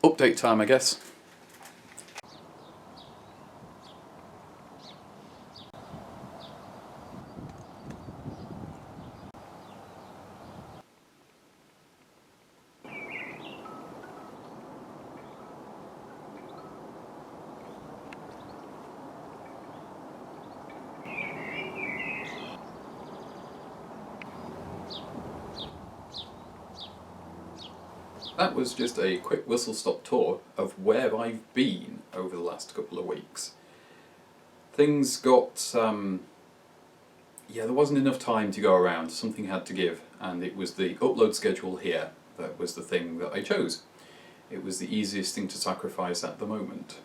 Update time, I guess. That was just a quick whistle-stop tour of where I've been over the last couple of weeks. Things got, there wasn't enough time to go around, something had to give, and it was the upload schedule here that was the thing that I chose. It was the easiest thing to sacrifice at the moment.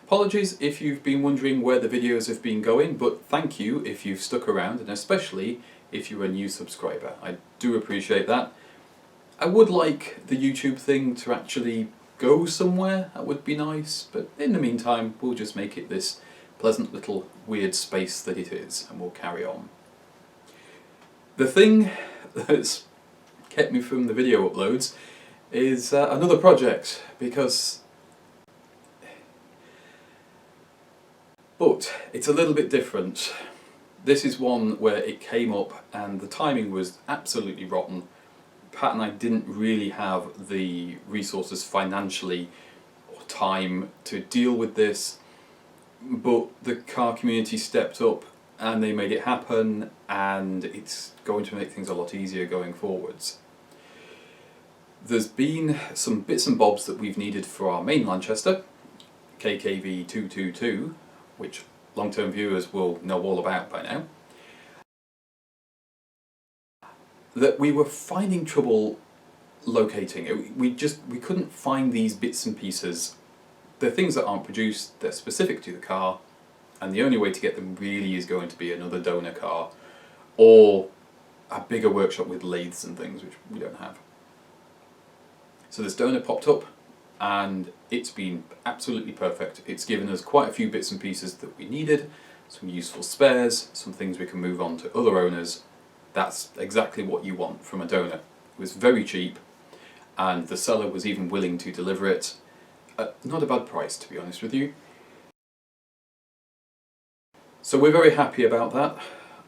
Apologies if you've been wondering where the videos have been going, but thank you if you've stuck around, and especially if you're a new subscriber. I do appreciate that. I would like the YouTube thing to actually go somewhere, that would be nice, but in the meantime we'll just make it this pleasant little weird space that it is, and we'll carry on. The thing that's kept me from the video uploads is another project, but it's a little bit different. This is one where it came up and the timing was absolutely rotten. Pat and I didn't really have the resources financially or time to deal with this, but the car community stepped up and they made it happen, and it's going to make things a lot easier going forwards. There's been some bits and bobs that we've needed for our main Lanchester, KKV 222, which long-term viewers will know all about by now, that we were finding trouble locating. We couldn't find these bits and pieces. They're things that aren't produced, they're specific to the car, and the only way to get them really is going to be another donor car or a bigger workshop with lathes and things, which we don't have. So this donor popped up and it's been absolutely perfect. It's given us quite a few bits and pieces that we needed, some useful spares, some things we can move on to other owners. That's exactly what you want from a donor. It was very cheap, and the seller was even willing to deliver it at not a bad price, to be honest with you. So we're very happy about that.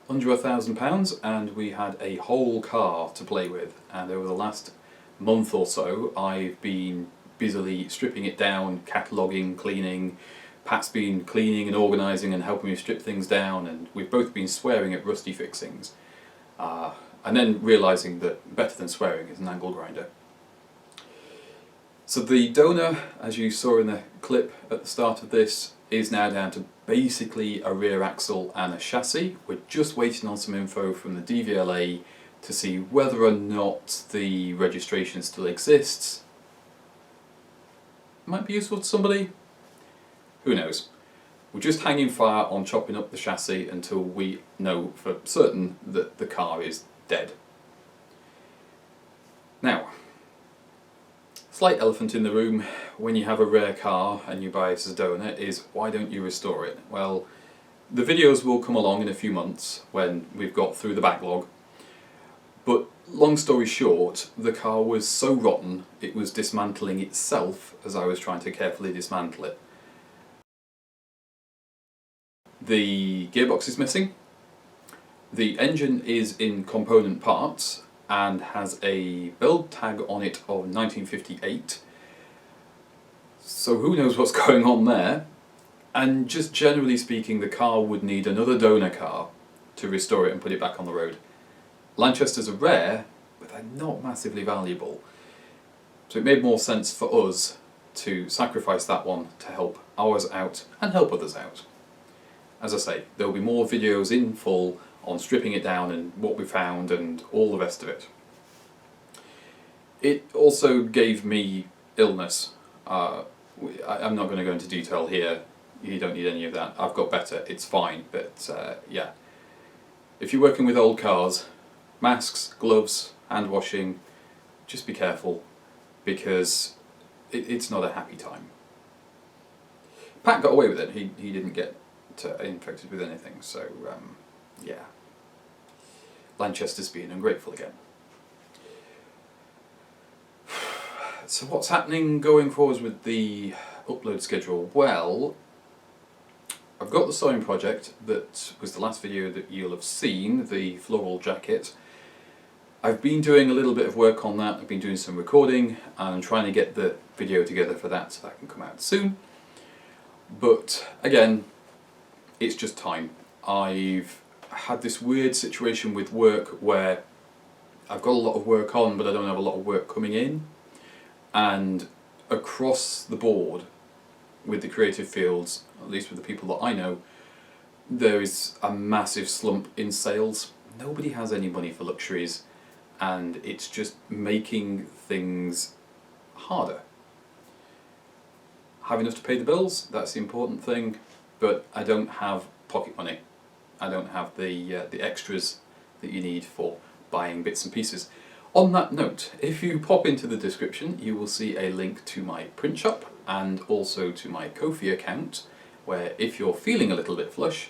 Under £1,000, and we had a whole car to play with, and over the last month or so I've been busily stripping it down, cataloguing, cleaning. Pat's been cleaning and organising and helping me strip things down, and we've both been swearing at rusty fixings. And then realising that better than swearing is an angle grinder. So the donor, as you saw in the clip at the start of this, is now down to basically a rear axle and a chassis. We're just waiting on some info from the DVLA to see whether or not the registration still exists. Might be useful to somebody, who knows. We're just hanging fire on chopping up the chassis until we know for certain that the car is dead. Now, slight elephant in the room when you have a rare car and you buy it as a donor is, why don't you restore it? Well, the videos will come along in a few months when we've got through the backlog, but long story short, the car was so rotten it was dismantling itself as I was trying to carefully dismantle it. The gearbox is missing, the engine is in component parts and has a build tag on it of 1958, so who knows what's going on there, and just generally speaking the car would need another donor car to restore it and put it back on the road. Lanchesters are rare, but they're not massively valuable, so it made more sense for us to sacrifice that one to help ours out and help others out. As I say, there will be more videos in full on stripping it down and what we found and all the rest of it. It also gave me illness. I'm not going to go into detail here, you don't need any of that. I've got better, it's fine, but yeah. If you're working with old cars, masks, gloves, hand washing, just be careful, because it's not a happy time. Pat got away with it, he didn't get infected with anything, so yeah. Lanchester's being ungrateful again. So what's happening going forwards with the upload schedule? Well, I've got the sewing project that was the last video that you'll have seen, the floral jacket. I've been doing a little bit of work on that. I've been doing some recording and I'm trying to get the video together for that so that can come out soon. But again, it's just time. I've had this weird situation with work where I've got a lot of work on but I don't have a lot of work coming in, and across the board with the creative fields, at least with the people that I know, there is a massive slump in sales. Nobody has any money for luxuries and it's just making things harder. Have enough to pay the bills, that's the important thing, but I don't have pocket money. I don't have the extras that you need for buying bits and pieces. On that note, if you pop into the description, you will see a link to my print shop and also to my Ko-fi account, where if you're feeling a little bit flush,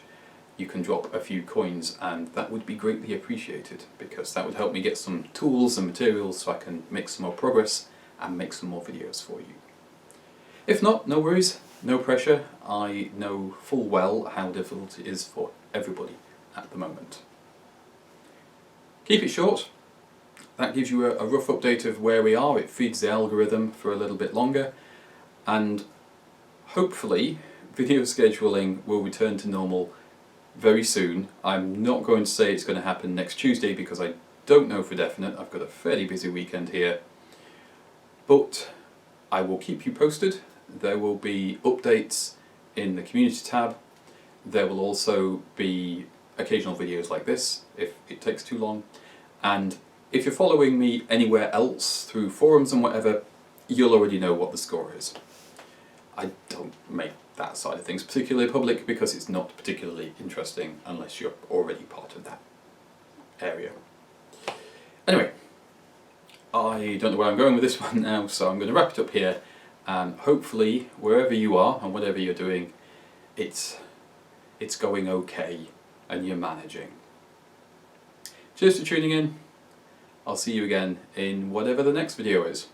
you can drop a few coins, and that would be greatly appreciated because that would help me get some tools and materials so I can make some more progress and make some more videos for you. If not, no worries, no pressure. I know full well how difficult it is for everybody at the moment. Keep it short. That gives you a rough update of where we are. It feeds the algorithm for a little bit longer, and hopefully video scheduling will return to normal very soon. I'm not going to say it's going to happen next Tuesday because I don't know for definite. I've got a fairly busy weekend here, but I will keep you posted. There will be updates in the community tab. There will also be occasional videos like this if it takes too long, and if you're following me anywhere else through forums and whatever, you'll already know what the score is. I don't make that side of things particularly public because it's not particularly interesting unless you're already part of that area. Anyway, I don't know where I'm going with this one now, so I'm going to wrap it up here, and hopefully wherever you are and whatever you're doing, it's going okay and you're managing. Cheers for tuning in. I'll see you again in whatever the next video is.